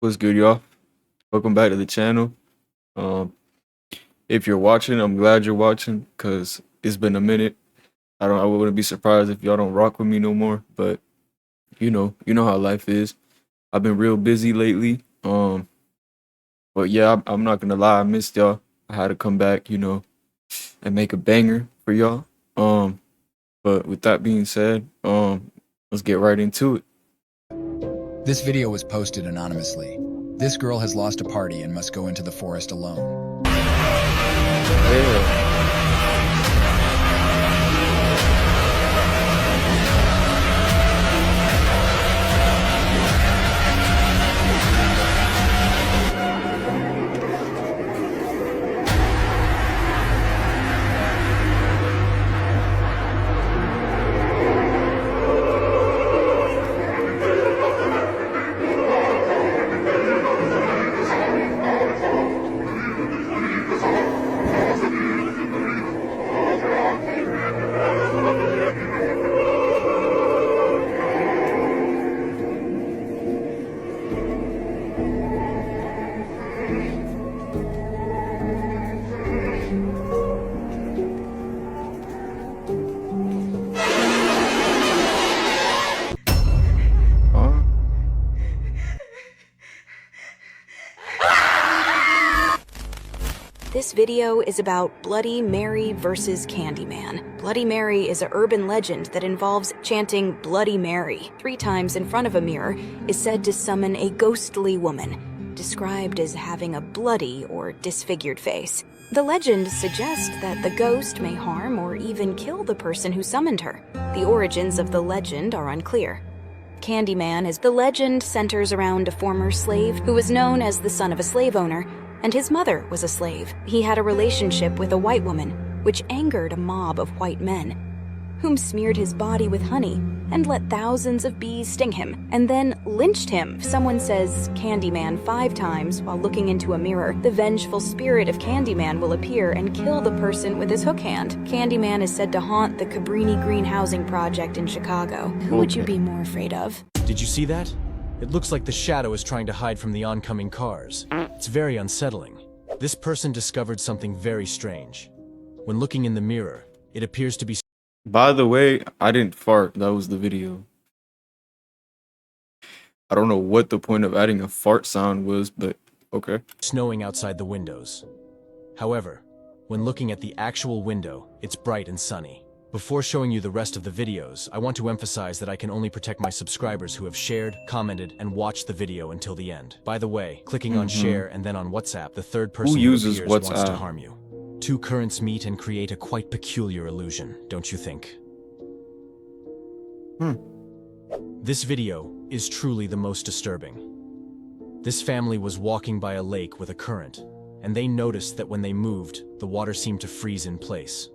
What's good, y'all? Welcome back to the channel. Um, if you're watching, I'm glad you're watching because it's been a minute. I wouldn't be surprised if y'all don't rock with me no more. But you know how life is. I've been real busy lately. But yeah, I'm not gonna lie, I missed y'all. I had to come back, and make a banger for y'all. But with that being said, let's get right into it. This video was posted anonymously. This girl has lost a party and must go into the forest alone. Yeah. Uh, This video is about Bloody Mary versus Candyman. Bloody Mary is an urban legend that involves chanting Bloody Mary 3 times in front of a mirror is said to summon a ghostly woman, described as having a bloody or disfigured face. The legend suggests that the ghost may harm or even kill the person who summoned her. The origins of the legend are unclear. Candyman is the legend centers around a former slave who was known as the son of a slave owner, and his mother was a slave. He had a relationship with a white woman, which angered a mob of white men, whom smeared his body with honey and let thousands of bees sting him, and then lynched him. Someone says Candyman 5 times while looking into a mirror. The vengeful spirit of Candyman will appear and kill the person with his hook hand. Candyman is said to haunt the Cabrini Green Housing Project in Chicago. Who would you be more afraid of? Did you see that? It looks like the shadow is trying to hide from the oncoming cars. It's very unsettling. This person discovered something very strange. When looking in the mirror, it appears to be by the way, I didn't fart. That was the video. I don't know what the point of adding a fart sound was, but okay. snowing outside the windows. However, when looking at the actual window, it's bright and sunny. Before showing you the rest of the videos, I want to emphasize that I can only protect my subscribers who have shared, commented, and watched the video until the end. By the way, clicking on share and then on WhatsApp, the third person who uses appears wants to WhatsApp? harm you. 2 currents meet and create a quite peculiar illusion, don't you think? This video is truly the most disturbing. This family was walking by a lake with a current, and they noticed that when they moved, the water seemed to freeze in place.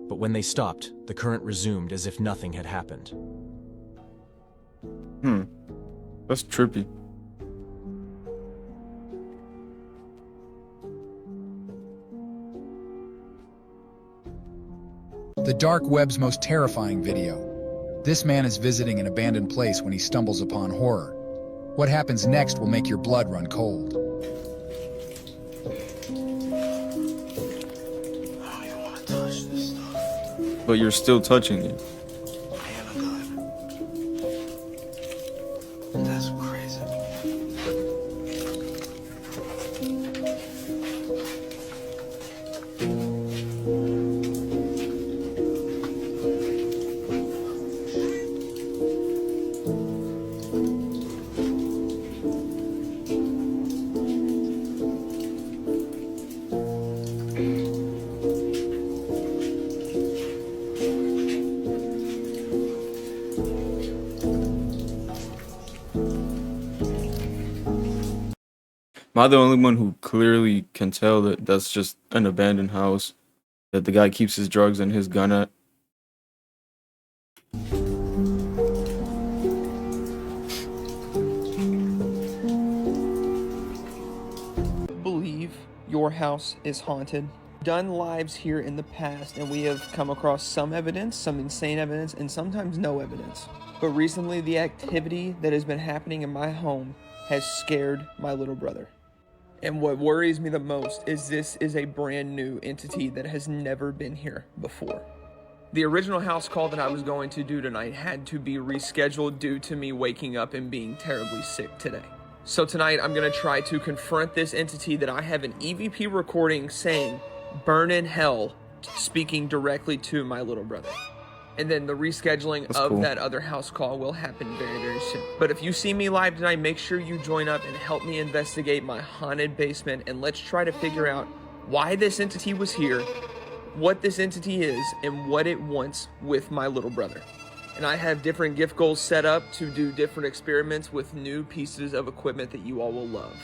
But when they stopped, the current resumed as if nothing had happened. That's trippy. The dark web's most terrifying video. This man is visiting an abandoned place when he stumbles upon horror. What happens next will make your blood run cold. But you're still touching it. That's crazy. Am I the only one who clearly can tell that that's just an abandoned house that the guy keeps his drugs and his gun at? Believe your house is haunted. Done lives here in the past, and we have come across some evidence, some insane evidence, and sometimes no evidence. But recently, the activity that has been happening in my home has scared my little brother. And what worries me the most is this is a brand new entity that has never been here before. The original house call that I was going to do tonight had to be rescheduled due to me waking up and being terribly sick today. So tonight I'm going to try to confront this entity that I have an EVP recording saying, "Burn in hell," speaking directly to my little brother. And then the rescheduling That's of cool. that other house call will happen very, very soon. But if you see me live tonight, make sure you join up and help me investigate my haunted basement, and let's try to figure out why this entity was here, what this entity is, and what it wants with my little brother. And I have different gift goals set up to do different experiments with new pieces of equipment that you all will love.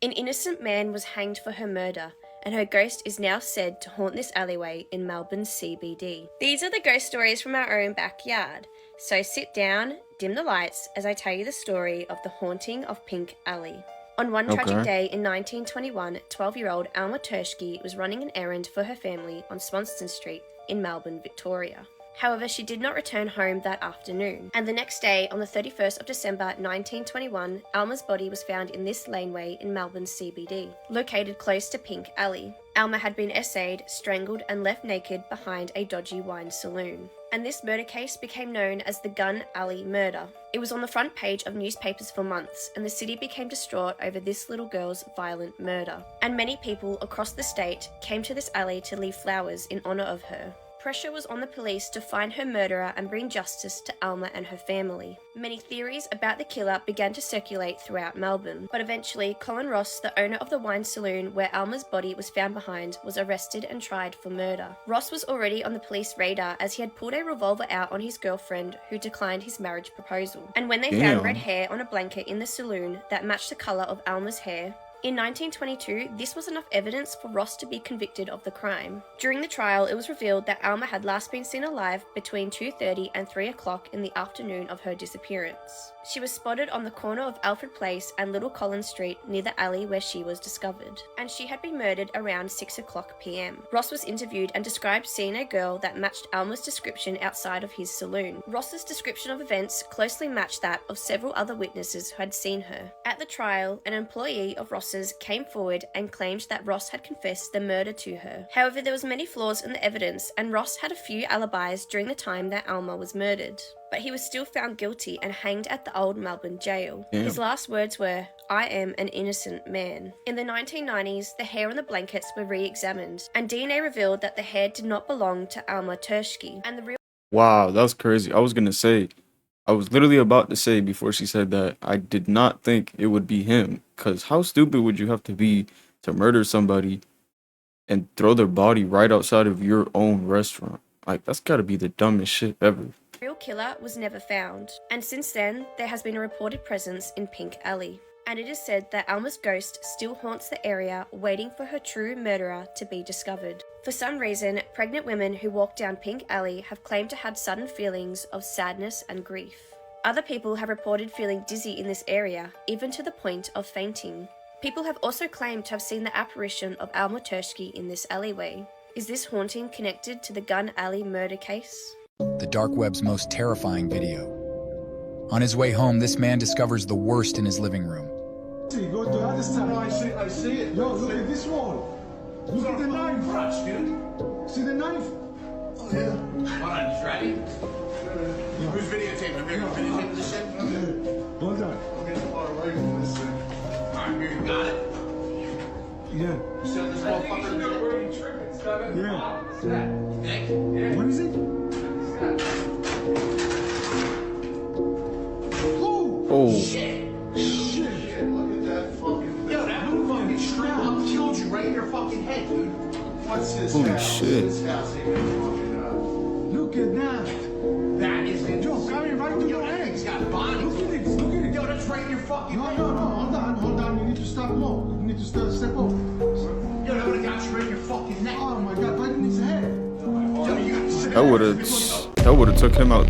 An innocent man was hanged for her murder, and her ghost is now said to haunt this alleyway in Melbourne's CBD. These are the ghost stories from our own backyard, so sit down, dim the lights as I tell you the story of the haunting of Pink Alley. On one tragic Okay. day in 1921, 12-year-old Alma Tershke was running an errand for her family on Swanston Street in Melbourne, Victoria. However, she did not return home that afternoon, and the next day, on the 31st of December 1921, Alma's body was found in this laneway in Melbourne's CBD, located close to Pink Alley. Alma had been essayed, strangled, and left naked behind a dodgy wine saloon. And this murder case became known as the Gun Alley Murder. It was on the front page of newspapers for months, and the city became distraught over this little girl's violent murder. And many people across the state came to this alley to leave flowers in honour of her. Pressure was on the police to find her murderer and bring justice to Alma and her family. Many theories about the killer began to circulate throughout Melbourne, but eventually Colin Ross, the owner of the wine saloon where Alma's body was found behind, was arrested and tried for murder. Ross was already on the police radar as he had pulled a revolver out on his girlfriend, who declined his marriage proposal. And when they found red hair on a blanket in the saloon that matched the colour of Alma's hair, in 1922, this was enough evidence for Ross to be convicted of the crime. During the trial, it was revealed that Alma had last been seen alive between 2:30 and 3 o'clock in the afternoon of her disappearance. She was spotted on the corner of Alfred Place and Little Collins Street near the alley where she was discovered, and she had been murdered around 6 o'clock p.m. Ross was interviewed and described seeing a girl that matched Alma's description outside of his saloon. Ross's description of events closely matched that of several other witnesses who had seen her. At the trial, an employee of Ross's came forward and claimed that Ross had confessed the murder to her. However, there was many flaws in the evidence, and Ross had a few alibis during the time that Alma was murdered. But he was still found guilty and hanged at the old Melbourne jail. Damn. His last words were, "I am an innocent man." In the 1990s, the hair on the blankets were re-examined, and DNA revealed that the hair did not belong to Alma Tershke, and the real Wow, that was crazy. I was literally about to say before she said that I did not think it would be him. Because how stupid would you have to be to murder somebody and throw their body right outside of your own restaurant? Like, that's gotta be the dumbest shit ever. real killer was never found, and since then, there has been a reported presence in Pink Alley. And it is said that Alma's ghost still haunts the area, waiting for her true murderer to be discovered. For some reason, pregnant women who walk down Pink Alley have claimed to have sudden feelings of sadness and grief. Other people have reported feeling dizzy in this area, even to the point of fainting. People have also claimed to have seen the apparition of Alma Tershke in this alleyway. Is this haunting connected to the Gun Alley murder case? The dark web's most terrifying video. On his way home, this man discovers the worst in his living room. Go to the other side. No, I see it. Yo, look at this wall. Look at the knife. Crotch, dude. See the knife? Oh, yeah. Hold on, you ready? Who's videotaping? I'm here. Videotaping this shit? Hold on. Okay, far away from this thing. Alright, here, you got it? Yeah. You send this motherfucker to Yeah. Nick? What is it? Oh, Shit, look at that fucking... Yo, that fucking straight up killed you right in your fucking head, dude. What's this Holy house? shit. This house ain't gonna fucking Look at that. That is it. Yo, coming right to Yo, your that head. thing's got bodies. Look at it. Look at it. Yo, that's right in your fucking No, head. no, no. Hold on. You need to stop more. You need to step up. Yo, that would've got you right in your fucking neck. Oh my God, right in his head. Yo, you got to sit that would have took him out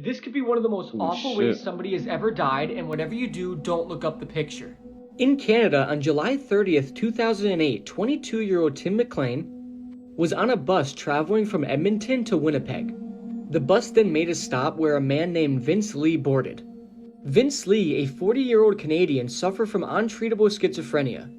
This could be one of the most Holy awful shit. ways somebody has ever died, and whatever you do, don't look up the picture. In Canada, on July 30th, 2008, 22-year-old Tim McLean was on a bus traveling from Edmonton to Winnipeg. The bus then made a stop where a man named Vince Lee boarded. Vince Lee, a 40-year-old Canadian, suffered from untreatable schizophrenia,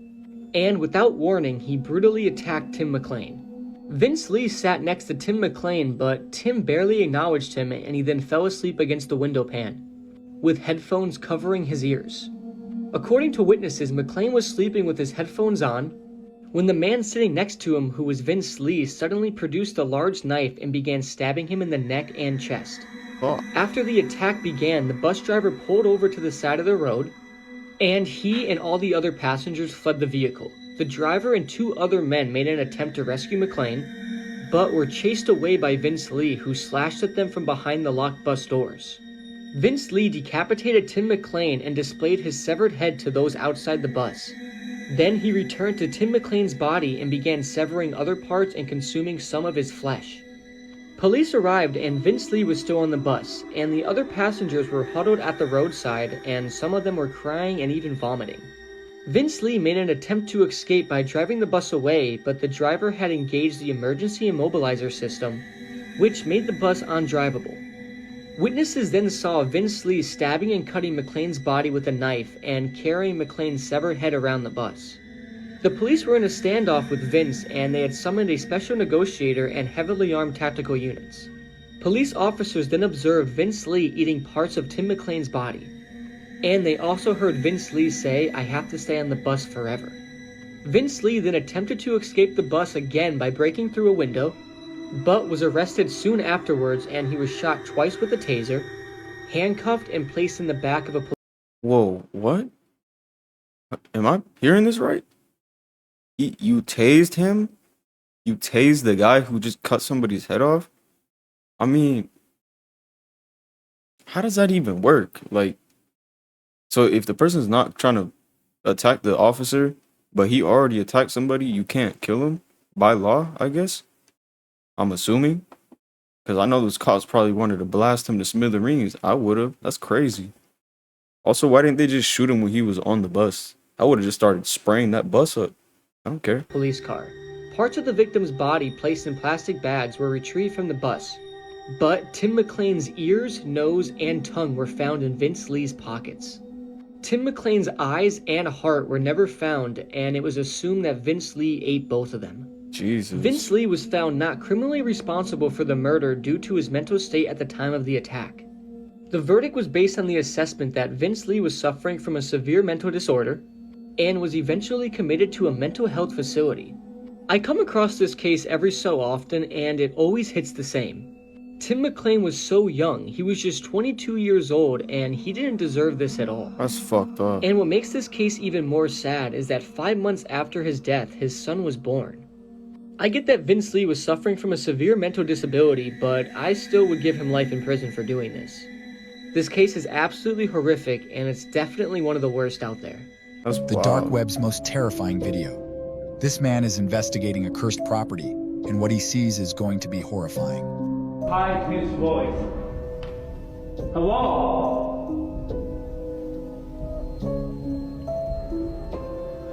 and without warning, he brutally attacked Tim McLean. Vince Lee sat next to Tim McLean, but Tim barely acknowledged him, and he then fell asleep against the window pane, with headphones covering his ears. According to witnesses, McLean was sleeping with his headphones on when the man sitting next to him, who was Vince Lee, suddenly produced a large knife and began stabbing him in the neck and chest. After the attack began, the bus driver pulled over to the side of the road, and he and all the other passengers fled the vehicle. The driver and 2 other men made an attempt to rescue McLean, but were chased away by Vince Lee, who slashed at them from behind the locked bus doors. Vince Lee decapitated Tim McLean and displayed his severed head to those outside the bus. Then he returned to Tim McLean's body and began severing other parts and consuming some of his flesh. Police arrived and Vince Lee was still on the bus, and the other passengers were huddled at the roadside, and some of them were crying and even vomiting. Vince Lee made an attempt to escape by driving the bus away, but the driver had engaged the emergency immobilizer system, which made the bus undrivable. Witnesses then saw Vince Lee stabbing and cutting McLean's body with a knife and carrying McLean's severed head around the bus. The police were in a standoff with Vince, and they had summoned a special negotiator and heavily armed tactical units. Police officers then observed Vince Lee eating parts of Tim McLean's body, and they also heard Vince Lee say, "I have to stay on the bus forever." Vince Lee then attempted to escape the bus again by breaking through a window, but was arrested soon afterwards, and he was shot twice with a taser, handcuffed, and placed in the back of a police. Whoa, what? Am I hearing this right? You tased him? You tased the guy who just cut somebody's head off? I mean, how does that even work? Like, so if the person's not trying to attack the officer, but he already attacked somebody, you can't kill him by law, I guess? I'm assuming. Because I know those cops probably wanted to blast him to smithereens. I would have. That's crazy. Also, why didn't they just shoot him when he was on the bus? I would have just started spraying that bus up. I don't care. Police car. Parts of the victim's body placed in plastic bags were retrieved from the bus, but Tim McLean's ears, nose, and tongue were found in Vince Lee's pockets. Tim McLean's eyes and heart were never found, and it was assumed that Vince Lee ate both of them. Jesus. Vince Lee was found not criminally responsible for the murder due to his mental state at the time of the attack. The verdict was based on the assessment that Vince Lee was suffering from a severe mental disorder and was eventually committed to a mental health facility. I come across this case every so often, and it always hits the same. Tim McLean was so young. He was just 22 years old, and he didn't deserve this at all. That's fucked up. And what makes this case even more sad is that 5 months after his death, his son was born. I get that Vince Lee was suffering from a severe mental disability, but I still would give him life in prison for doing this. This case is absolutely horrific, and it's definitely one of the worst out there. That's The wild. dark web's most terrifying video. This man is investigating a cursed property, and what he sees is going to be horrifying. Hi, Miss Voice. Hello?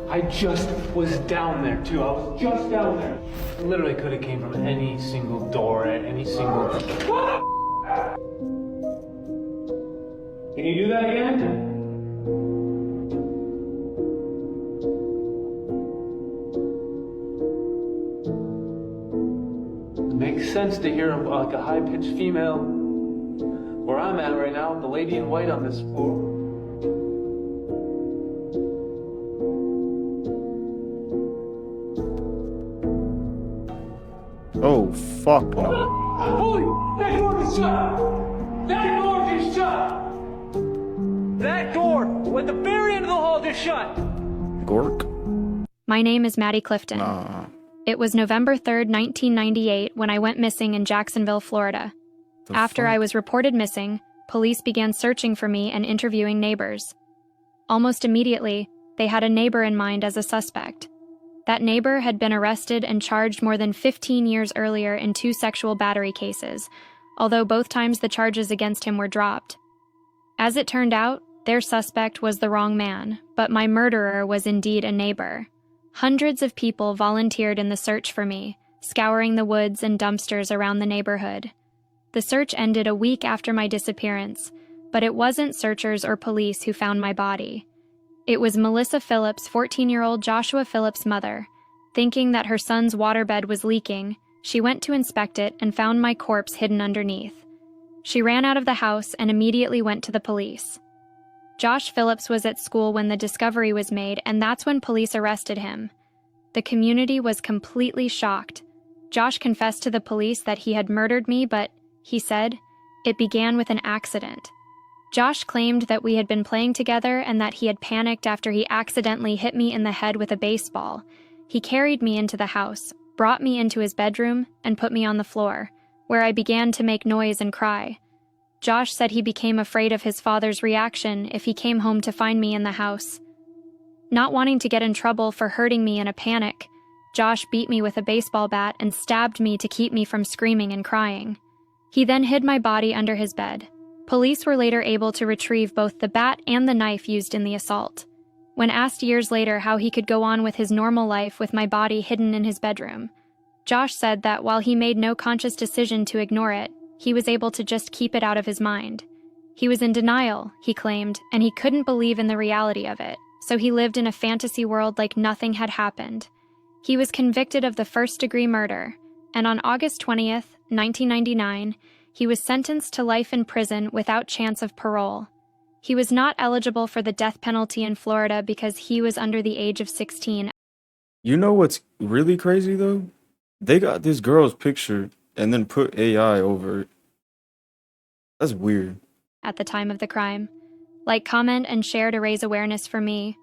I just was down there, too. I was just down there. Literally could have came from any single door at any single... Can you do that again? Makes sense to hear like a high-pitched female. Where I'm at right now, the lady in white on this floor. Oh, fuck no. Holy! That door is shut! That door is shut! That door at the very end of the hall just shut! Gork? My name is Maddie Clifton. Nah. It was November 3rd, 1998, when I went missing in Jacksonville, Florida. After I was reported missing, police began searching for me and interviewing neighbors. Almost immediately, they had a neighbor in mind as a suspect. That neighbor had been arrested and charged more than 15 years earlier in 2 sexual battery cases, although both times the charges against him were dropped. As it turned out, their suspect was the wrong man, but my murderer was indeed a neighbor. Hundreds of people volunteered in the search for me, scouring the woods and dumpsters around the neighborhood. The search ended a week after my disappearance, but it wasn't searchers or police who found my body. It was Melissa Phillips' 14-year-old Joshua Phillips' mother. Thinking that her son's waterbed was leaking, she went to inspect it and found my corpse hidden underneath. She ran out of the house and immediately went to the police. Josh Phillips was at school when the discovery was made, and that's when police arrested him. The community was completely shocked. Josh confessed to the police that he had murdered me, but, he said, it began with an accident. Josh claimed that we had been playing together and that he had panicked after he accidentally hit me in the head with a baseball. He carried me into the house, brought me into his bedroom, and put me on the floor, where I began to make noise and cry. Josh said he became afraid of his father's reaction if he came home to find me in the house. Not wanting to get in trouble for hurting me in a panic, Josh beat me with a baseball bat and stabbed me to keep me from screaming and crying. He then hid my body under his bed. Police were later able to retrieve both the bat and the knife used in the assault. When asked years later how he could go on with his normal life with my body hidden in his bedroom, Josh said that while he made no conscious decision to ignore it, he was able to just keep it out of his mind. He was in denial, he claimed, and he couldn't believe in the reality of it, so he lived in a fantasy world like nothing had happened. He was convicted of the first-degree murder, and on August 20th, 1999, he was sentenced to life in prison without chance of parole. He was not eligible for the death penalty in Florida because he was under the age of 16. You know what's really crazy though? They got this girl's picture and then put AI over it. That's weird. At the time of the crime. Like, comment, and share to raise awareness for me.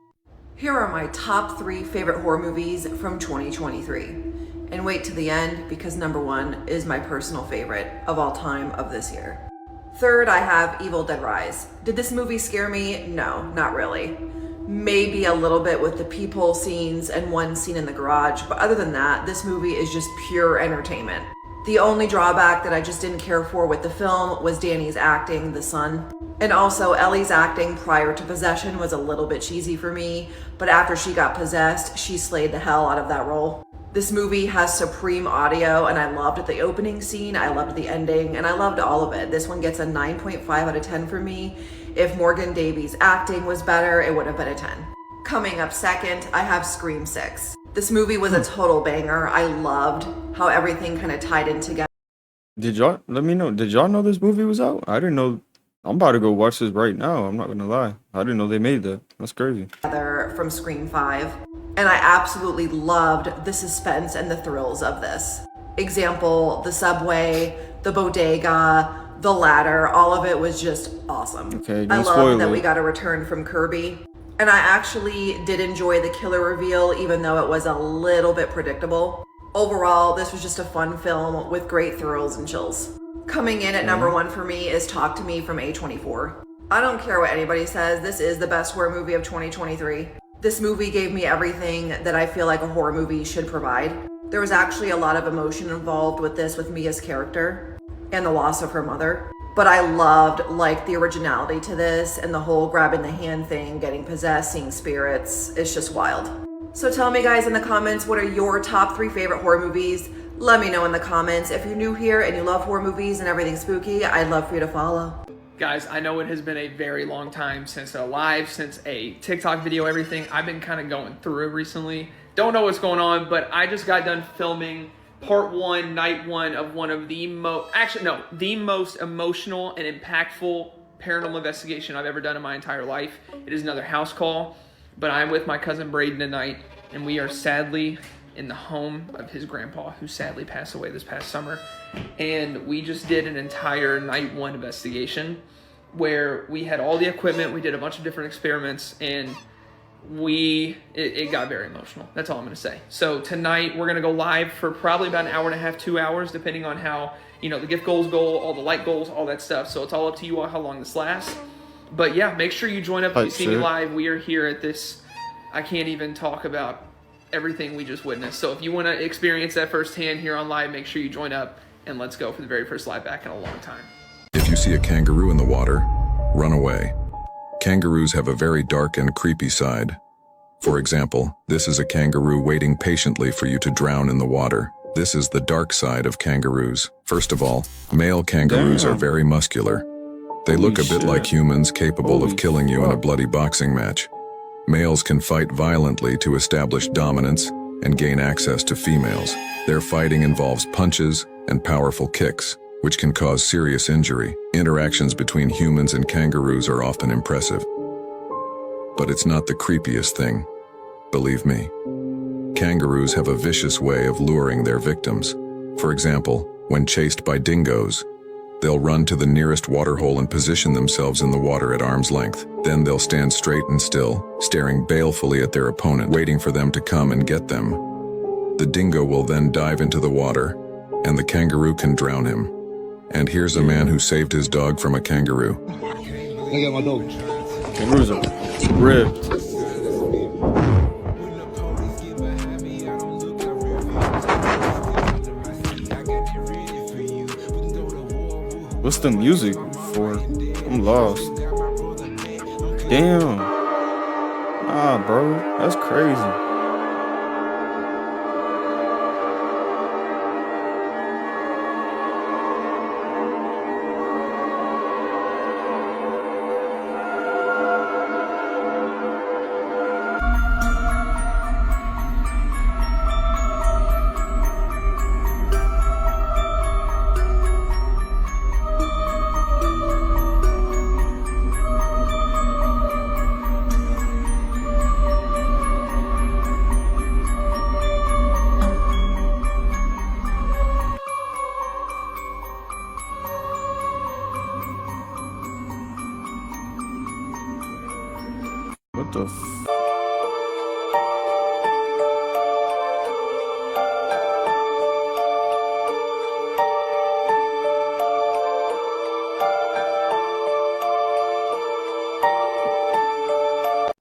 Here are my top 3 favorite horror movies from 2023. And wait to the end because number 1 is my personal favorite of all time of this year. Third, I have Evil Dead Rise. Did this movie scare me? No, not really. Maybe a little bit with the peephole scenes and one scene in the garage, but other than that, this movie is just pure entertainment. The only drawback that I just didn't care for with the film was Danny's acting, the son. And also Ellie's acting prior to possession was a little bit cheesy for me, but after she got possessed, she slayed the hell out of that role. This movie has supreme audio, and I loved the opening scene, I loved the ending, and I loved all of it. This one gets a 9.5 out of 10 for me. If Morgan Davies' acting was better, it would have been a 10. Coming up second, I have Scream 6. This movie was a total banger. I loved how everything kind of tied in together. Did y'all, let me know, did y'all know this movie was out? I didn't know. I'm about to go watch this right now. I'm not gonna lie. I didn't know they made that. That's crazy. From Scream 5. And I absolutely loved the suspense and the thrills of this. Example, the subway, the bodega, the ladder, all of it was just awesome. Okay, I love that we got a return from Kirby. And I actually did enjoy the killer reveal, even though it was a little bit predictable. Overall, this was just a fun film with great thrills and chills. Coming in at number 1 for me is Talk to Me from A24. I don't care what anybody says, this is the best horror movie of 2023. This movie gave me everything that I feel like a horror movie should provide. There was actually a lot of emotion involved with this, with Mia's character and the loss of her mother. But I loved like the originality to this and the whole grabbing the hand thing, getting possessed, seeing spirits. It's just wild. So tell me guys in the comments, what are your top 3 favorite horror movies? Let me know in the comments. If you're new here and you love horror movies and everything spooky, I'd love for you to follow. Guys, I know it has been a very long time since a live, since a TikTok video, everything. I've been kind of going through it recently. Don't know what's going on, but I just got done filming part 1, night 1 of one of the most emotional and impactful paranormal investigation I've ever done in my entire life. It is another house call, but I'm with my cousin Braden tonight, and we are sadly in the home of his grandpa, who sadly passed away this past summer. And we just did an entire night 1 investigation where we had all the equipment, we did a bunch of different experiments, and it got very emotional. That's all I'm gonna say. So tonight we're gonna go live for probably about an hour and a half, 2 hours, depending on how, the gift goals go, all the light goals, all that stuff. So it's all up to you on how long this lasts. But yeah, make sure you join up if you see me live. We are here at this, I can't even talk about everything we just witnessed. So if you want to experience that firsthand here on live, make sure you join up and let's go for the very first live back in a long time. If you see a kangaroo in the water, run away. Kangaroos have a very dark and creepy side. For example, this is a kangaroo waiting patiently for you to drown in the water. This is the dark side of kangaroos. First of all, male kangaroos are very muscular. They look a bit like humans, capable of killing you in a bloody boxing match. Males can fight violently to establish dominance and gain access to females. Their fighting involves punches and powerful kicks, which can cause serious injury. Interactions between humans and kangaroos are often impressive. But it's not the creepiest thing. Believe me. Kangaroos have a vicious way of luring their victims. For example, when chased by dingoes, they'll run to the nearest waterhole and position themselves in the water at arm's length. Then they'll stand straight and still, staring balefully at their opponent, waiting for them to come and get them. The dingo will then dive into the water, and the kangaroo can drown him. And here's a man who saved his dog from a kangaroo. I got my dog. Kangaroos are ripped. What's the music for? I'm lost. Damn. Nah, bro. That's crazy. What the f...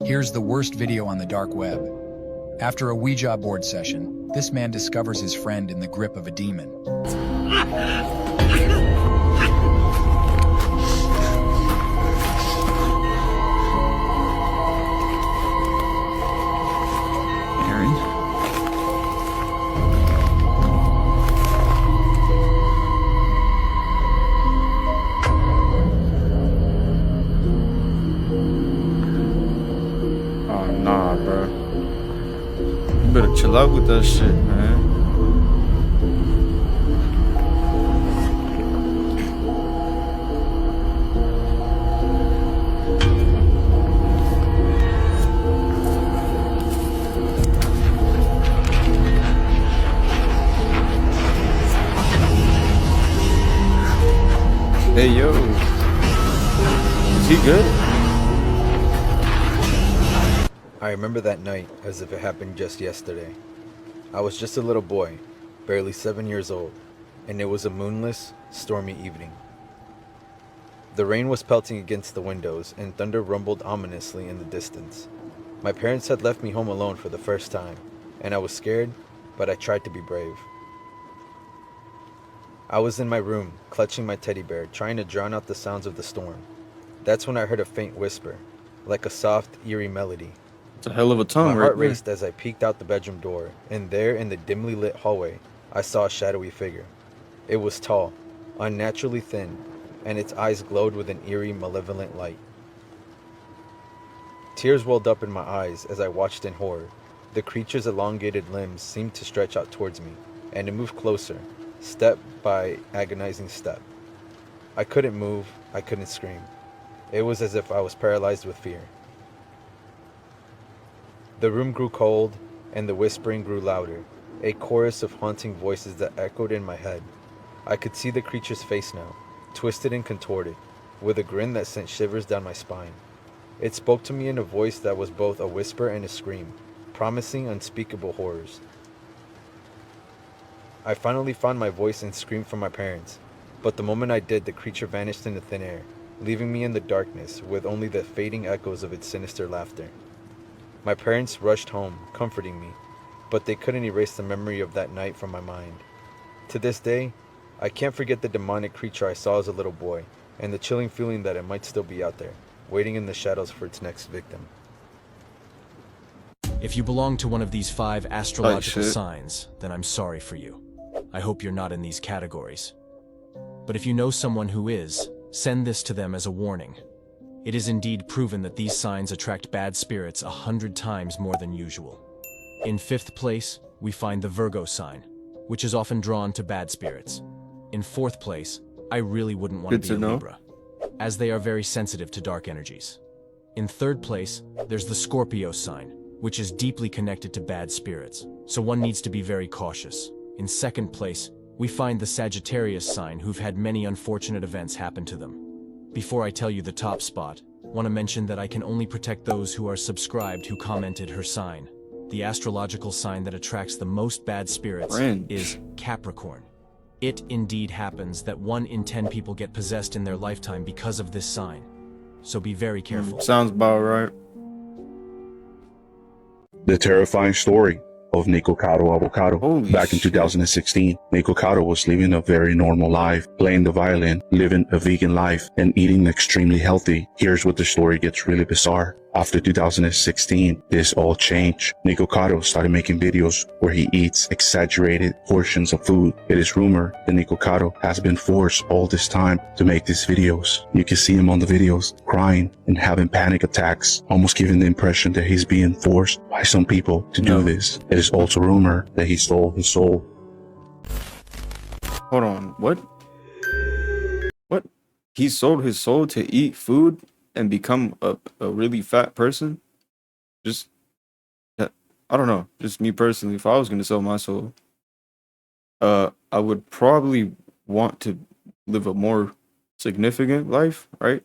Here's the worst video on the dark web. After a Ouija board session, this man discovers his friend in the grip of a demon. Nah, bro. You better chill out with that shit, man. Hey, yo. Is he good? I remember that night as if it happened just yesterday. I was just a little boy, barely 7 years old, and it was a moonless, stormy evening. The rain was pelting against the windows, and thunder rumbled ominously in the distance. My parents had left me home alone for the first time, and I was scared, but I tried to be brave. I was in my room, clutching my teddy bear, trying to drown out the sounds of the storm. That's when I heard a faint whisper, like a soft, eerie melody. It's a hell of a tongue, My right heart there. raced as I peeked out the bedroom door, and there in the dimly lit hallway, I saw a shadowy figure. It was tall, unnaturally thin, and its eyes glowed with an eerie, malevolent light. Tears welled up in my eyes as I watched in horror. The creature's elongated limbs seemed to stretch out towards me, and it moved closer, step by agonizing step. I couldn't move, I couldn't scream. It was as if I was paralyzed with fear. The room grew cold, and the whispering grew louder, a chorus of haunting voices that echoed in my head. I could see the creature's face now, twisted and contorted, with a grin that sent shivers down my spine. It spoke to me in a voice that was both a whisper and a scream, promising unspeakable horrors. I finally found my voice and screamed for my parents, but the moment I did, the creature vanished into thin air, leaving me in the darkness with only the fading echoes of its sinister laughter. My parents rushed home, comforting me, but they couldn't erase the memory of that night from my mind. To this day, I can't forget the demonic creature I saw as a little boy, and the chilling feeling that it might still be out there, waiting in the shadows for its next victim. If you belong to one of these 5 astrological signs, then I'm sorry for you. I hope you're not in these categories. But if you know someone who is, send this to them as a warning. It is indeed proven that these signs attract bad spirits 100 times more than usual. In 5th place, we find the Virgo sign, which is often drawn to bad spirits. In 4th place, I really wouldn't want to be a Libra, as they are very sensitive to dark energies. In 3rd place, there's the Scorpio sign, which is deeply connected to bad spirits, so one needs to be very cautious. In 2nd place, we find the Sagittarius sign, who've had many unfortunate events happen to them. Before I tell you the top spot, want to mention that I can only protect those who are subscribed who commented her sign. The astrological sign that attracts the most bad spirits is Capricorn. It indeed happens that 1 in 10 people get possessed in their lifetime because of this sign. So be very careful. Sounds about right. The terrifying story of Nico Caro Avocado. Back in 2016, Nico Caro was living a very normal life, playing the violin, living a vegan life, and eating extremely healthy. Here's what the story gets really bizarre. After 2016, this all changed. Nico Caro started making videos where he eats exaggerated portions of food. It is rumored that Nico Caro has been forced all this time to make these videos. You can see him on the videos crying and having panic attacks, almost giving the impression that he's being forced by some people to do this. It is also rumored that he stole his soul. Hold on, what? What? He sold his soul to eat food and become a really fat person? Just, I don't know, just me personally, if I was going to sell my soul, I would probably want to live a more significant life, right?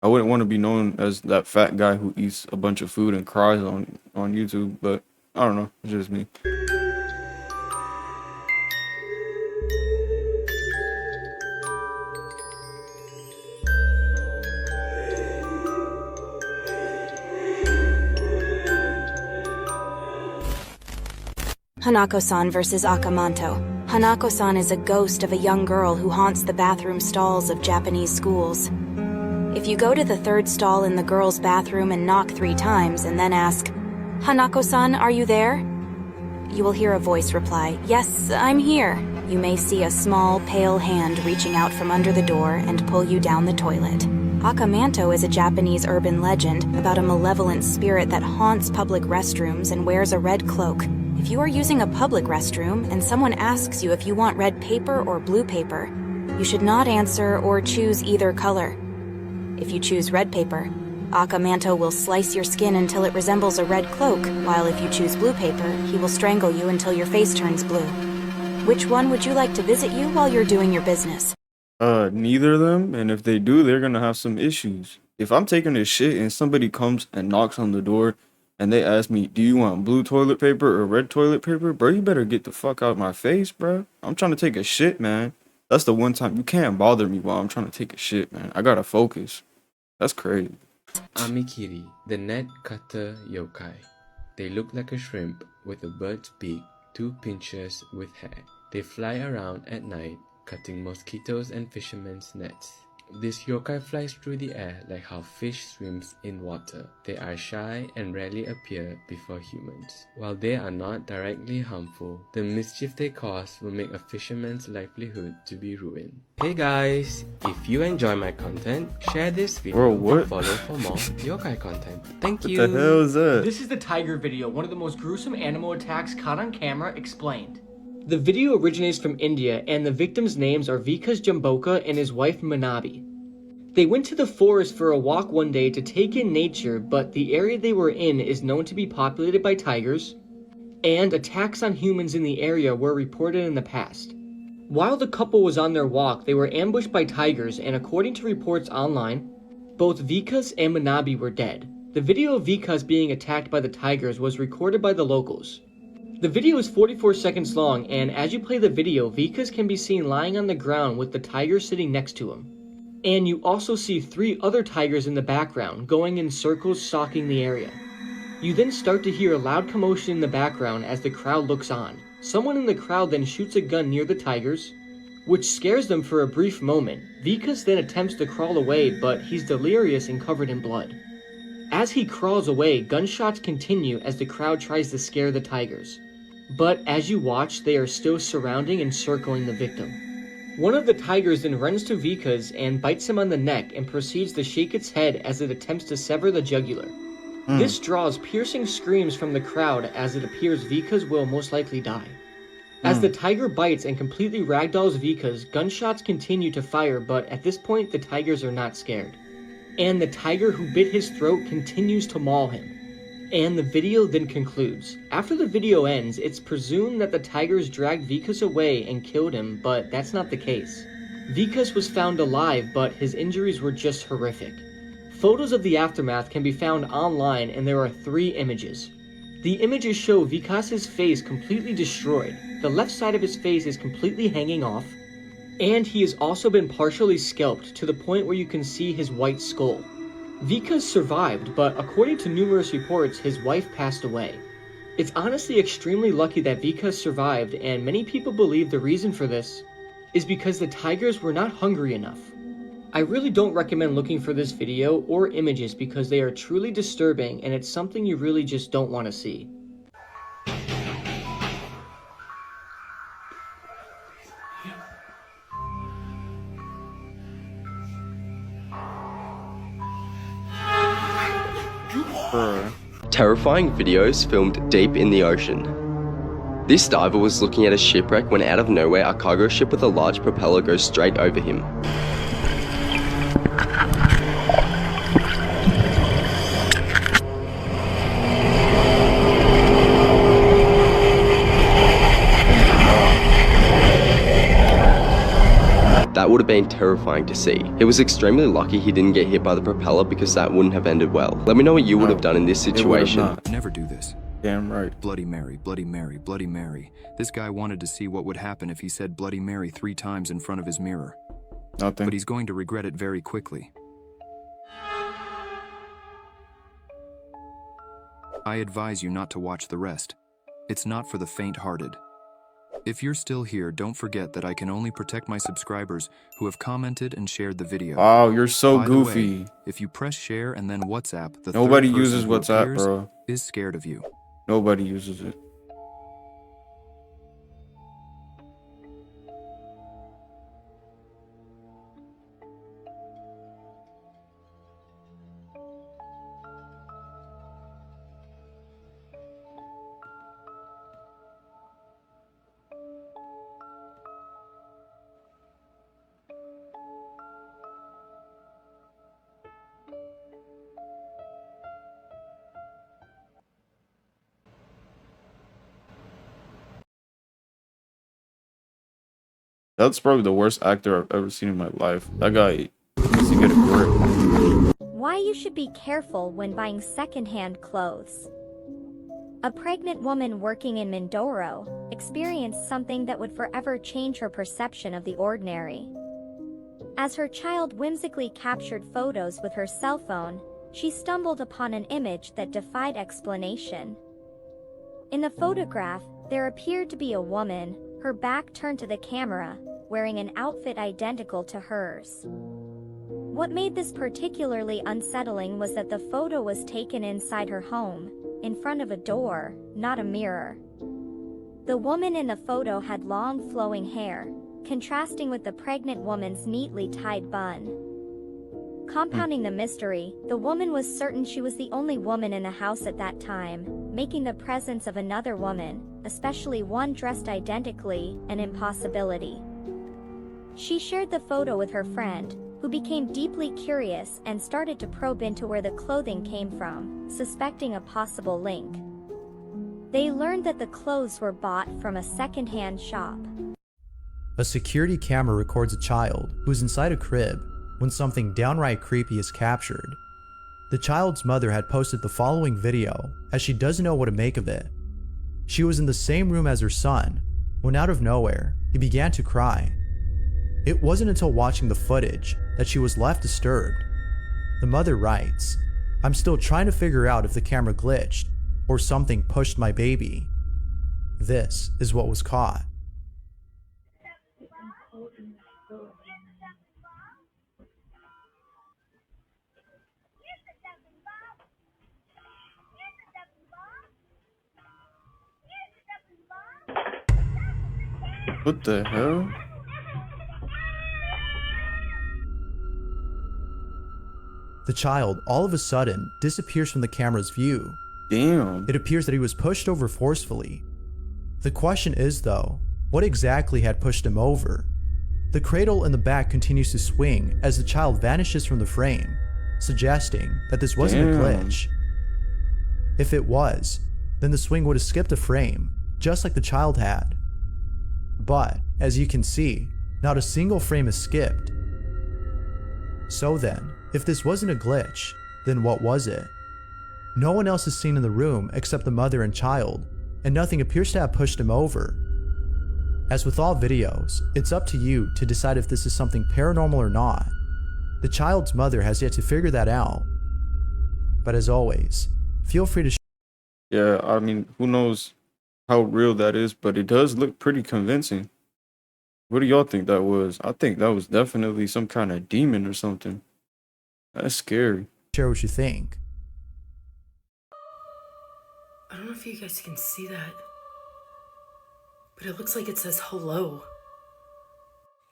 I wouldn't want to be known as that fat guy who eats a bunch of food and cries on YouTube, but I don't know, it's just me. Hanako-san versus Akamanto. Hanako-san is a ghost of a young girl who haunts the bathroom stalls of Japanese schools. If you go to the 3rd stall in the girls' bathroom and knock 3 times and then ask, "Hanako-san, are you there?" you will hear a voice reply, "Yes, I'm here." You may see a small, pale hand reaching out from under the door and pull you down the toilet. Akamanto is a Japanese urban legend about a malevolent spirit that haunts public restrooms and wears a red cloak. If you are using a public restroom and someone asks you if you want red paper or blue paper, you should not answer or choose either color. If you choose red paper, Akamanto will slice your skin until it resembles a red cloak, while if you choose blue paper, he will strangle you until your face turns blue. Which one would you like to visit you while you're doing your business? Neither of them, and if they do, they're gonna have some issues. If I'm taking a shit and somebody comes and knocks on the door and they ask me, "Do you want blue toilet paper or red toilet paper?" Bro, you better get the fuck out of my face, bro. I'm trying to take a shit, man. That's the one time you can't bother me while I'm trying to take a shit, man. I gotta focus. That's crazy. Amikiri, the net cutter yokai. They look like a shrimp with a bird's beak, 2 pinchers with hair. They fly around at night, cutting mosquitoes and fishermen's nets. This yokai flies through the air like how fish swims in water. They are shy and rarely appear before humans. While they are not directly harmful, the mischief they cause will make a fisherman's livelihood to be ruined. Hey guys, if you enjoy my content, share this video and follow for more yokai content. Thank you. What the hell is that? This is the tiger video, one of the most gruesome animal attacks caught on camera explained. The video originates from India, and the victims' names are Vikas Jamboka and his wife Manabi. They went to the forest for a walk one day to take in nature, but the area they were in is known to be populated by tigers, and attacks on humans in the area were reported in the past. While the couple was on their walk, they were ambushed by tigers, and according to reports online, both Vikas and Manabi were dead. The video of Vikas being attacked by the tigers was recorded by the locals. The video is 44 seconds long, and as you play the video, Vikas can be seen lying on the ground with the tiger sitting next to him. And you also see 3 other tigers in the background, going in circles stalking the area. You then start to hear a loud commotion in the background as the crowd looks on. Someone in the crowd then shoots a gun near the tigers, which scares them for a brief moment. Vikas then attempts to crawl away, but he's delirious and covered in blood. As he crawls away, gunshots continue as the crowd tries to scare the tigers. But as you watch, they are still surrounding and circling the victim. One of the tigers then runs to Vikas and bites him on the neck and proceeds to shake its head as it attempts to sever the jugular. This draws piercing screams from the crowd as it appears Vikas will most likely die. As the tiger bites and completely ragdolls Vikas, gunshots continue to fire, but at this point the tigers are not scared. And the tiger who bit his throat continues to maul him. And the video then concludes. After the video ends, it's presumed that the tigers dragged Vikas away and killed him, but that's not the case. Vikas was found alive, but his injuries were just horrific. Photos of the aftermath can be found online, and there are 3 images. The images show Vikas's face completely destroyed. The left side of his face is completely hanging off, and he has also been partially scalped to the point where you can see his white skull. Vikas survived, but according to numerous reports, his wife passed away. It's honestly extremely lucky that Vikas survived, and many people believe the reason for this is because the tigers were not hungry enough. I really don't recommend looking for this video or images because they are truly disturbing and it's something you really just don't want to see. Terrifying videos filmed deep in the ocean. This diver was looking at a shipwreck when out of nowhere a cargo ship with a large propeller goes straight over him. That would have been terrifying to see. He was extremely lucky he didn't get hit by the propeller because that wouldn't have ended well. Let me know what you would have done in this situation. Never do this. Damn right. Bloody Mary, Bloody Mary, Bloody Mary. This guy wanted to see what would happen if he said Bloody Mary 3 times in front of his mirror. Nothing. But he's going to regret it very quickly. I advise you not to watch the rest. It's not for the faint-hearted. If you're still here, don't forget that I can only protect my subscribers who have commented and shared the video. Wow, you're so By goofy. The way, if you press share and then WhatsApp, the Nobody third person uses who WhatsApp, appears bro. is scared of you. Nobody uses it. That's probably the worst actor I've ever seen in my life. That guy needs to get a grip. Why you should be careful when buying secondhand clothes. A pregnant woman working in Mindoro experienced something that would forever change her perception of the ordinary. As her child whimsically captured photos with her cell phone, she stumbled upon an image that defied explanation. In the photograph, there appeared to be a woman, her back turned to the camera, wearing an outfit identical to hers. What made this particularly unsettling was that the photo was taken inside her home, in front of a door, not a mirror. The woman in the photo had long flowing hair, contrasting with the pregnant woman's neatly tied bun. Compounding the mystery, the woman was certain she was the only woman in the house at that time, making the presence of another woman, especially one dressed identically, an impossibility. She shared the photo with her friend, who became deeply curious and started to probe into where the clothing came from, suspecting a possible link. They learned that the clothes were bought from a second-hand shop. A security camera records a child who's inside a crib when something downright creepy is captured. The child's mother had posted the following video, as she doesn't know what to make of it. She was in the same room as her son, when out of nowhere, he began to cry. It wasn't until watching the footage that she was left disturbed. The mother writes, "I'm still trying to figure out if the camera glitched, or something pushed my baby. This is what was caught." What the hell? The child, all of a sudden, disappears from the camera's view. Damn. It appears that he was pushed over forcefully. The question is, though, what exactly had pushed him over? The cradle in the back continues to swing as the child vanishes from the frame, suggesting that this wasn't a glitch. If it was, then the swing would have skipped a frame, just like the child had. But, as you can see, not a single frame is skipped. So then, if this wasn't a glitch, then what was it? No one else is seen in the room except the mother and child, and nothing appears to have pushed him over. As with all videos, it's up to you to decide if this is something paranormal or not. The child's mother has yet to figure that out. But as always, feel free to Yeah, I mean, who knows how real that is, but it does look pretty convincing. What do y'all think that was? I think that was definitely some kind of demon or something. That's scary. share what you think. I don't know if you guys can see that, but it looks like it says hello.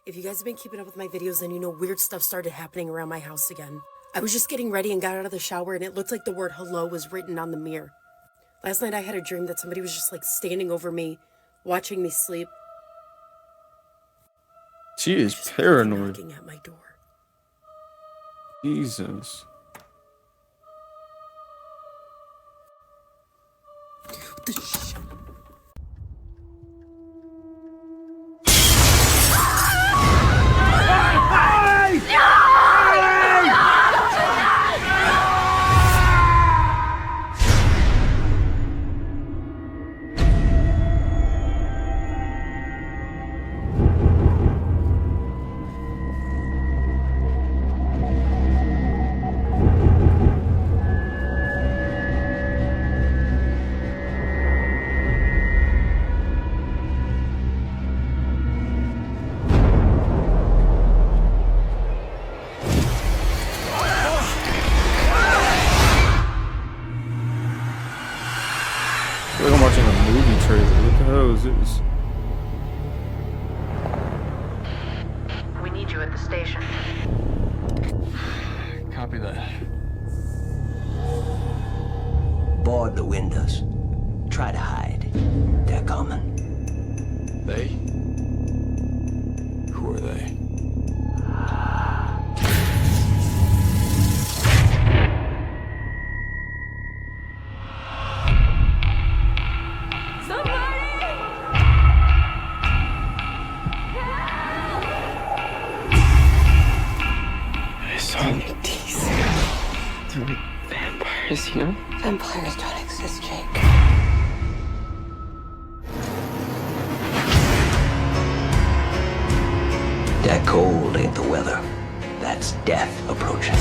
If you guys have been keeping up with my videos, then you know weird stuff started happening around my house again. I was just getting ready and got out of the shower, and it looked like the word hello was written on the mirror. Last night I had a dream that somebody was just like standing over me, watching me sleep. She is paranoid. Knocking at my door. Jesus. What the shit? I feel like I'm watching a movie trailer. What the hell is this? We need you at the station. Copy that. Board the windows. Try to hide. They're coming. They? Who are they? They're like vampires, you know? Vampires don't exist, Jake. That cold ain't the weather. That's death approaching.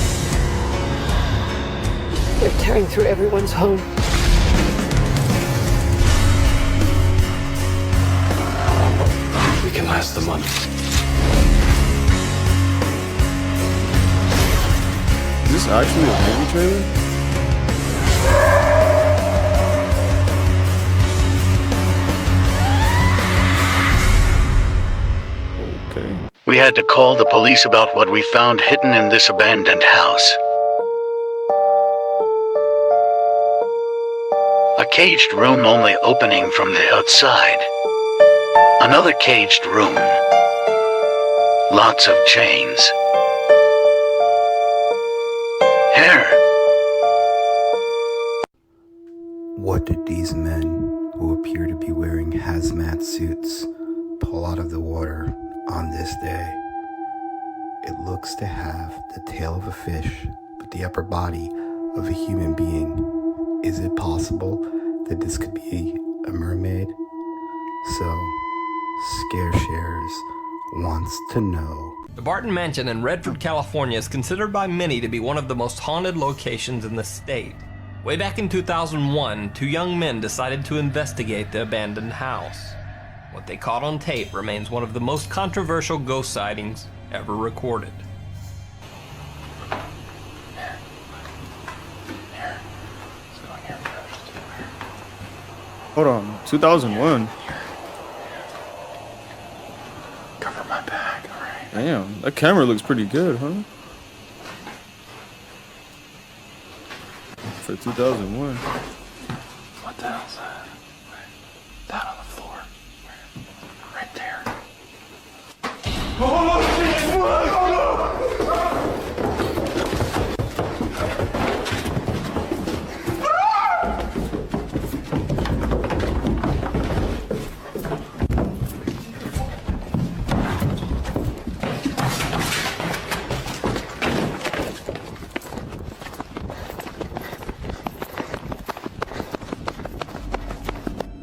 They're tearing through everyone's home. We can last the month. Is this actually a movie trailer? Okay. We had to call the police about what we found hidden in this abandoned house. A caged room only opening from the outside. Another caged room. Lots of chains. Hair. What did these men, who appear to be wearing hazmat suits, pull out of the water on this day? It looks to have the tail of a fish, but the upper body of a human being. Is it possible that this could be a mermaid? So, Scareshares wants to know. The Barton Mansion in Redford, California is considered by many to be one of the most haunted locations in the state. Way back in 2001, two young men decided to investigate the abandoned house. What they caught on tape remains one of the most controversial ghost sightings ever recorded. Hold on, 2001. Damn, that camera looks pretty good, huh? For 2001. What the hell's that? Down on the floor. Right there. Oh,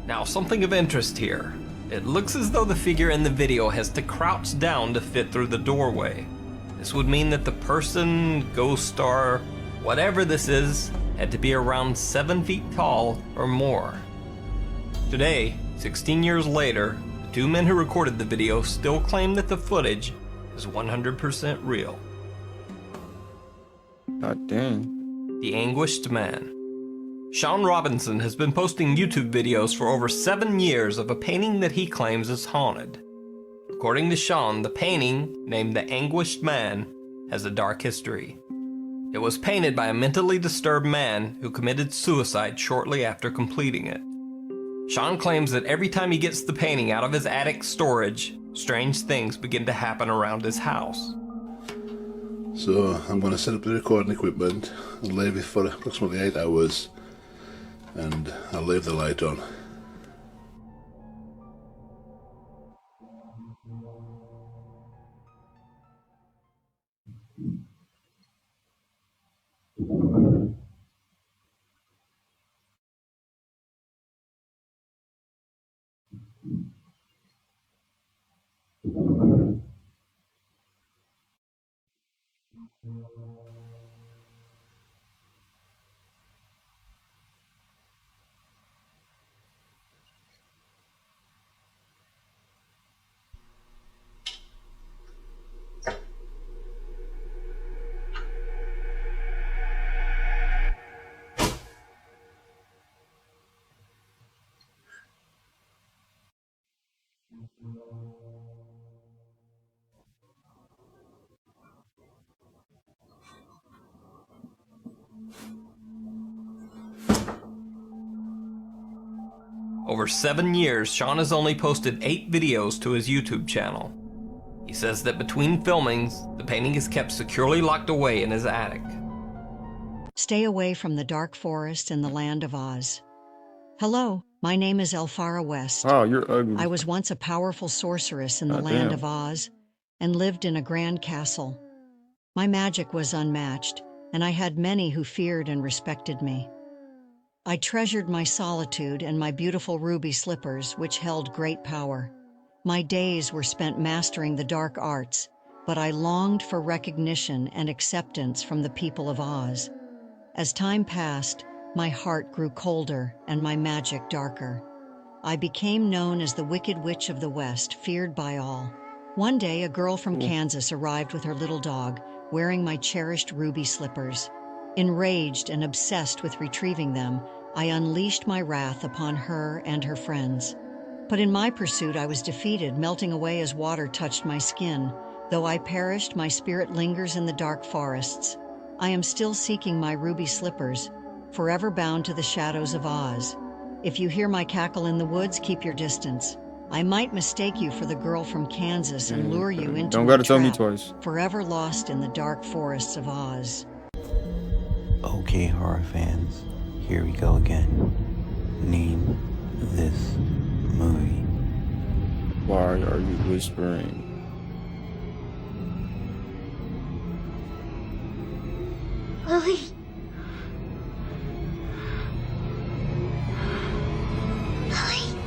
Now, something of interest here. It looks as though the figure in the video has to crouch down to fit through the doorway. This would mean that the person, ghost star, whatever this is, had to be around 7 feet tall or more. Today, 16 years later, the two men who recorded the video still claim that the footage is 100% real. God dang. The Anguished Man. Sean Robinson has been posting YouTube videos for over 7 years of a painting that he claims is haunted. According to Sean, the painting, named The Anguished Man, has a dark history. It was painted by a mentally disturbed man who committed suicide shortly after completing it. Sean claims that every time he gets the painting out of his attic storage, strange things begin to happen around his house. So I'm going to set up the recording equipment and leave it for approximately 8 hours, and I'll leave the light on. Over 7 years, Sean has only posted 8 videos to his YouTube channel. He says that between filmings, the painting is kept securely locked away in his attic. Stay away from the dark forest in the land of Oz. Hello, my name is Elphara West. Wow, you're ugly. I was once a powerful sorceress in the God land damn. of Oz and lived in a grand castle. My magic was unmatched, and I had many who feared and respected me. I treasured my solitude and my beautiful ruby slippers, which held great power. My days were spent mastering the dark arts, but I longed for recognition and acceptance from the people of Oz. As time passed, my heart grew colder and my magic darker. I became known as the Wicked Witch of the West, feared by all. One day, a girl from Kansas arrived with her little dog, wearing my cherished ruby slippers. Enraged and obsessed with retrieving them, I unleashed my wrath upon her and her friends. But in my pursuit, I was defeated, melting away as water touched my skin. Though I perished, my spirit lingers in the dark forests. I am still seeking my ruby slippers, forever bound to the shadows of Oz. If you hear my cackle in the woods, keep your distance. I might mistake you for the girl from Kansas and lure you into Don't a gotta tell me trap, twice. forever lost in the dark forests of Oz. Okay, horror fans, here we go again. Name this movie. Why are you whispering? Lily. Lily.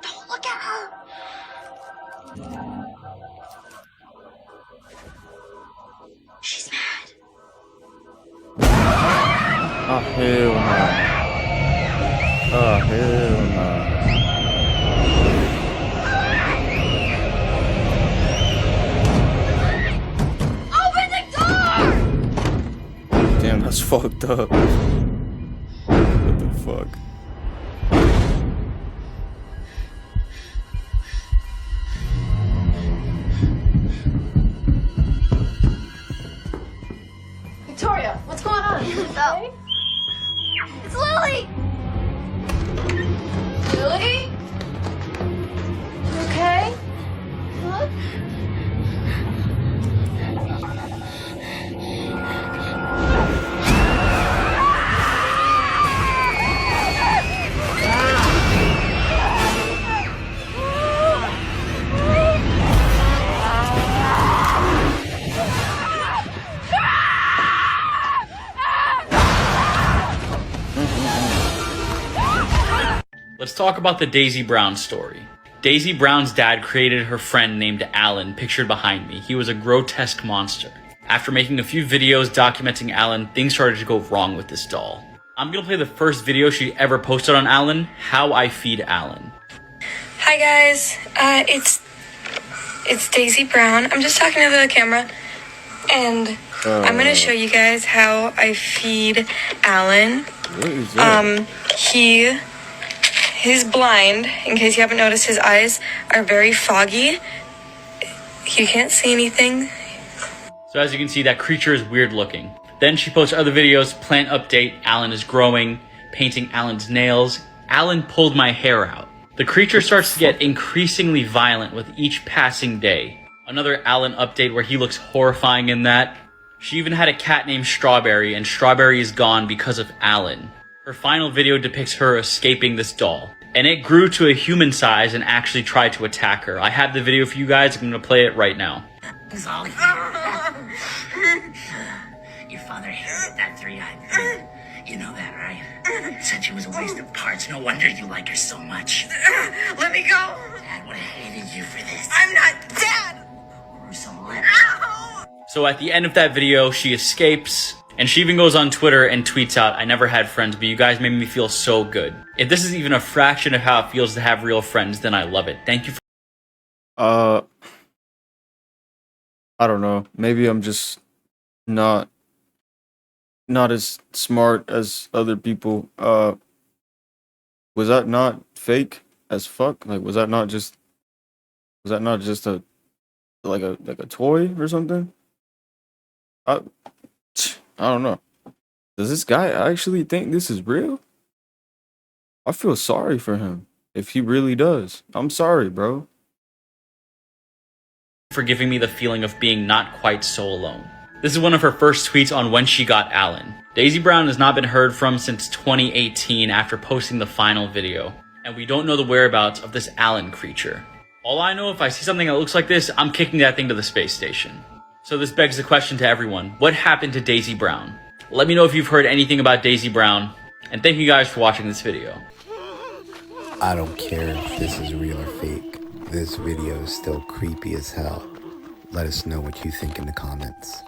Don't look at her. She's mad. Oh, hell no. Oh, hell no. Open the door! Damn, that's fucked up. What the fuck? No. It's Lily! Lily? You okay? Look. Let's talk about the Daisy Brown story. Daisy Brown's dad created her friend named Alan, pictured behind me. He was a grotesque monster. After making a few videos documenting Alan, things started to go wrong with this doll. I'm gonna play the first video she ever posted on Alan, How I Feed Alan. Hi guys, it's Daisy Brown. I'm just talking to the camera, and I'm gonna show you guys how I feed Alan. What is that? He's blind. In case you haven't noticed, his eyes are very foggy. He can't see anything. So as you can see, that creature is weird looking. Then she posts other videos, plant update, Alan is growing, painting Alan's nails. Alan pulled my hair out. The creature starts to get increasingly violent with each passing day. Another Alan update where he looks horrifying in that. She even had a cat named Strawberry, and Strawberry is gone because of Alan. Her final video depicts her escaping this doll, and it grew to a human size and actually tried to attack her. I have the video for you guys, I'm gonna play it right now. Zolly. Your father hated that three-eyed thing. You know that, right? Said she was a waste of parts. No wonder you like her so much. Let me go! Dad would have hated you for this. I'm not Dad! We're so lit. So at the end of that video, she escapes, and she even goes on Twitter and tweets out, "I never had friends, but you guys made me feel so good." If this is even a fraction of how it feels to have real friends, then I love it. Thank you for I don't know. Maybe I'm just not as smart as other people. Was that not fake as fuck? Like, was that not just a like a toy or something? I don't know. Does this guy actually think this is real? I feel sorry for him if he really does. I'm sorry, bro. for giving me the feeling of being not quite so alone. This is one of her first tweets on when she got Alan. Daisy Brown has not been heard from since 2018 after posting the final video, and we don't know the whereabouts of this Alan creature. All I know, if I see something that looks like this, I'm kicking that thing to the space station. So this begs the question to everyone, what happened to Daisy Brown? Let me know if you've heard anything about Daisy Brown, and thank you guys for watching this video. I don't care if this is real or fake. This video is still creepy as hell. Let us know what you think in the comments.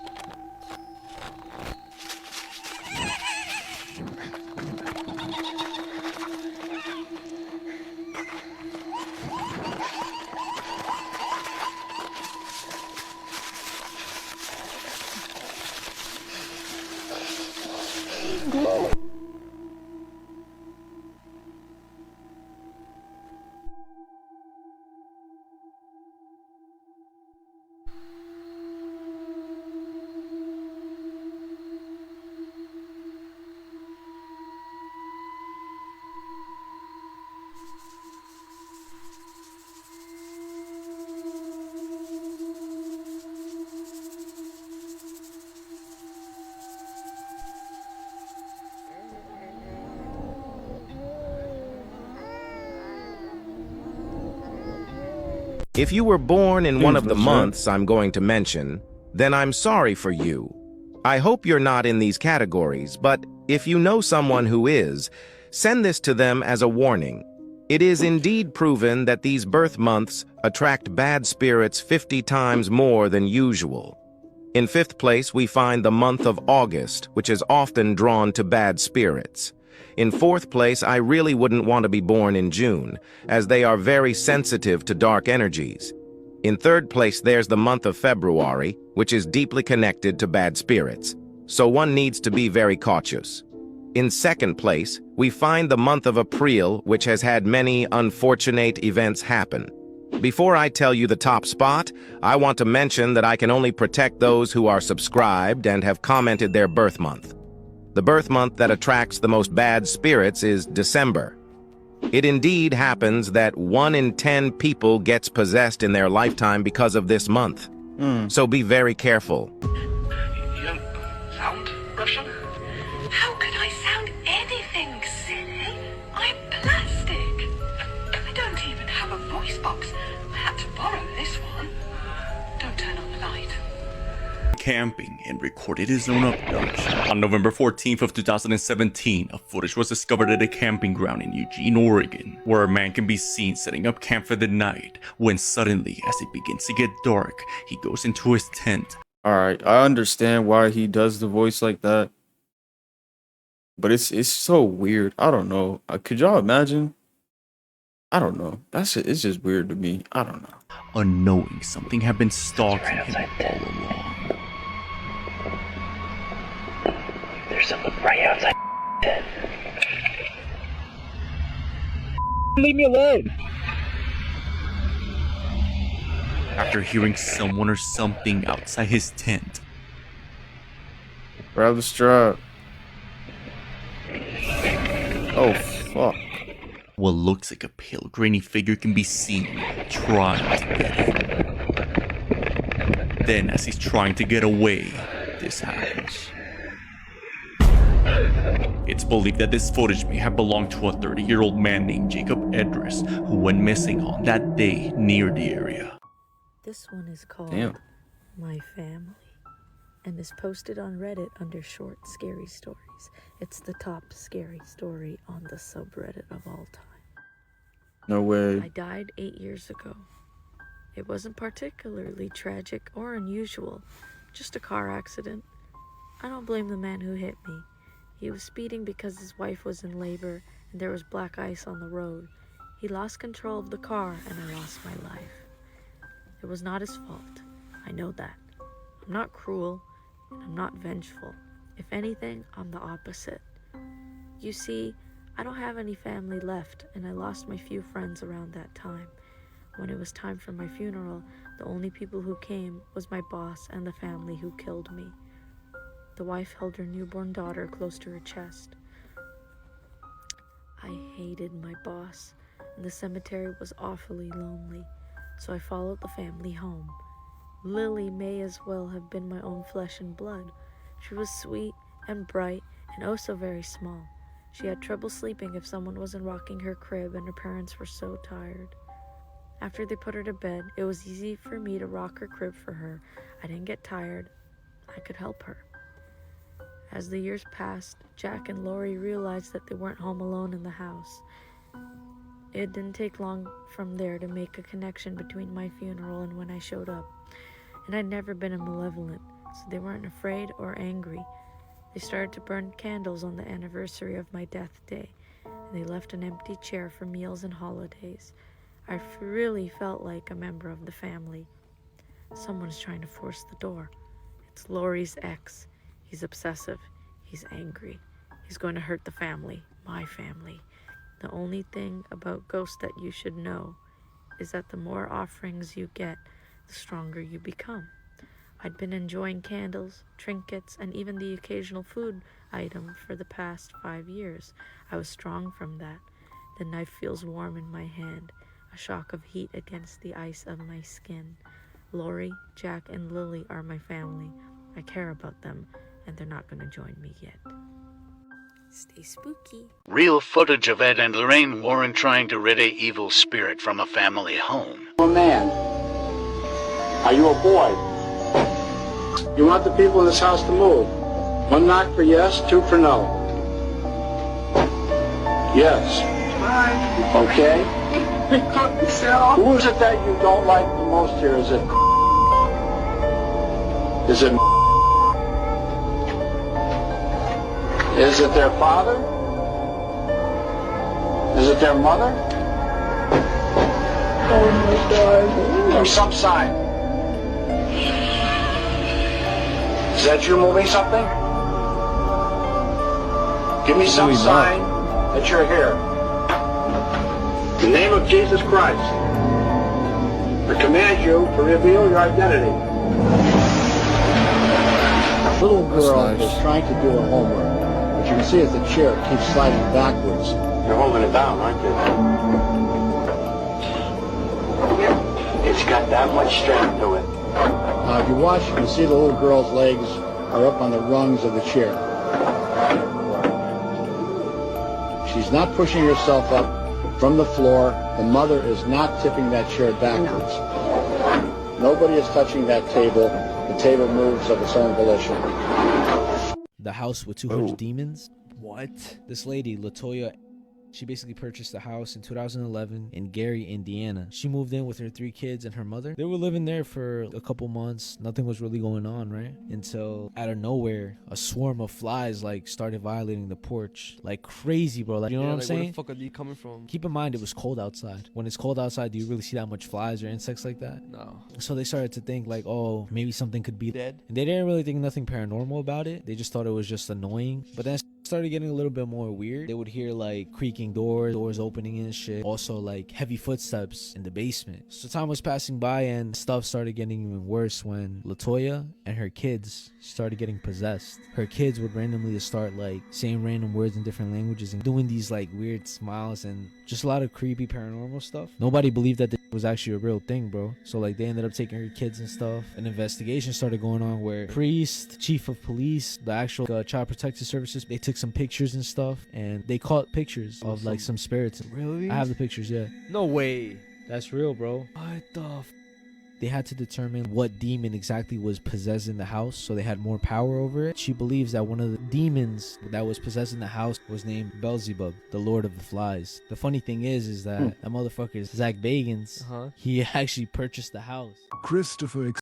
If you were born in one of the months I'm going to mention, then I'm sorry for you. I hope you're not in these categories, but if you know someone who is, send this to them as a warning. It is indeed proven that these birth months attract bad spirits 50 times more than usual. In fifth place, we find the month of August, which is often drawn to bad spirits. In fourth place, I really wouldn't want to be born in June, as they are very sensitive to dark energies. In third place, there's the month of February, which is deeply connected to bad spirits, so one needs to be very cautious. In second place, we find the month of April, which has had many unfortunate events happen. Before I tell you the top spot, I want to mention that I can only protect those who are subscribed and have commented their birth month. The birth month that attracts the most bad spirits is December. It indeed happens that 1 in 10 people gets possessed in their lifetime because of this month. So be very careful. You don't sound Russian? How could I sound anything, silly? I'm plastic. I don't even have a voice box. I had to borrow this one. Don't turn on the light. Camping and recorded his own abduction. On November 14th of 2017, a footage was discovered at a camping ground in Eugene, Oregon, where a man can be seen setting up camp for the night, when suddenly, as it begins to get dark, he goes into his tent. Alright, I understand why he does the voice like that. But it's so weird. I don't know. Could y'all imagine? I don't know. It's just weird to me. I don't know. Unknowing something had been stalking him all along. There's someone right outside. Leave me alone! After hearing someone or something outside his tent, grab the strap. Oh, fuck. what looks like a pale, grainy figure can be seen trying to get him. Then, as he's trying to get away, this happens. It's believed that this footage may have belonged to a 30-year-old man named Jacob Edris, who went missing on that day near the area. This one is called My Family and is posted on Reddit under short scary stories. It's the top scary story on the subreddit of all time. No way. I died 8 years ago. It wasn't particularly tragic or unusual, just a car accident. I don't blame the man who hit me. He was speeding because his wife was in labor and there was black ice on the road. He lost control of the car and I lost my life. It was not his fault. I know that. I'm not cruel and I'm not vengeful. If anything, I'm the opposite. You see, I don't have any family left and I lost my few friends around that time. When it was time for my funeral, the only people who came was my boss and the family who killed me. The wife held her newborn daughter close to her chest. I hated my boss, and the cemetery was awfully lonely, so I followed the family home. Lily may as well have been my own flesh and blood. She was sweet and bright and oh so very small. She had trouble sleeping if someone wasn't rocking her crib, and her parents were so tired. After they put her to bed, it was easy for me to rock her crib for her. I didn't get tired. I could help her. As the years passed, Jack and Lori realized that they weren't home alone in the house. It didn't take long from there to make a connection between my funeral and when I showed up. And I'd never been a malevolent, so they weren't afraid or angry. They started to burn candles on the anniversary of my death day, and they left an empty chair for meals and holidays. I really felt like a member of the family. Someone's trying to force the door. It's Lori's ex. He's obsessive. He's angry. He's going to hurt the family, my family. The only thing about ghosts that you should know is that the more offerings you get, the stronger you become. I'd been enjoying candles, trinkets, and even the occasional food item for the past 5 years. I was strong from that. The knife feels warm in my hand, a shock of heat against the ice of my skin. Lori, Jack, and Lily are my family. I care about them, and they're not going to join me yet. Stay spooky. Real footage of Ed and Lorraine Warren trying to rid a evil spirit from a family home. A man. Are you a boy? You want the people in this house to move. 1 knock for yes, 2 for no. Yes. Okay. Who is it that you don't like the most here? Is it? Is it their father? Is it their mother? Oh my God. Or some sign. Is that you moving something? Give me some sign that you're here. In the name of Jesus Christ, I command you to reveal your identity. A little girl is trying to do her homework. you can see is the chair keeps sliding backwards. You're holding it down, aren't you? It's got that much strength to it. If you watch, you can see the little girl's legs are up on the rungs of the chair. She's not pushing herself up from the floor. The mother is not tipping that chair backwards. Nobody is touching that table. The table moves of its own volition. The house with 200 demons? What? This lady, Latoya, she basically purchased a house in 2011 in Gary, Indiana. She moved in with her 3 kids and her mother. They were living there for a couple months. Nothing was really going on, right? Until out of nowhere, a swarm of flies like started violating the porch like crazy, bro. Like, you know what I'm saying? Where the fuck are they coming from? Keep in mind, it was cold outside. When it's cold outside, do you really see that much flies or insects like that? No. So they started to think like, oh, maybe something could be dead. And they didn't really think nothing paranormal about it. They just thought it was just annoying. But then it started getting a little bit more weird. They would hear like creaking doors opening and shit. Also like heavy footsteps in the basement. So time was passing by and stuff started getting even worse when Latoya and her kids started getting possessed. Her kids would randomly just start like saying random words in different languages and doing these like weird smiles and just a lot of creepy paranormal stuff. Nobody believed that this was actually a real thing, bro. So like they ended up taking her kids and stuff. An investigation started going on where priest, chief of police, the actual child protective services, they took some pictures and stuff and they caught pictures of like some spirits. Really? I have the pictures, yeah. No way. That's real, bro. What the They had to determine what demon exactly was possessing the house, so they had more power over it. She believes that one of the demons that was possessing the house was named Beelzebub, the Lord of the Flies. The funny thing is that that motherfucker, Zach Bagans, he actually purchased the house. Christopher.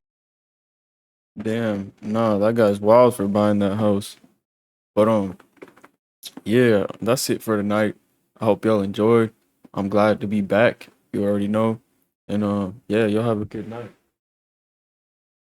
Damn, nah, that guy's wild for buying that house. But yeah, that's it for tonight. I hope y'all enjoyed. I'm glad to be back. You already know. And yeah, y'all have a good night.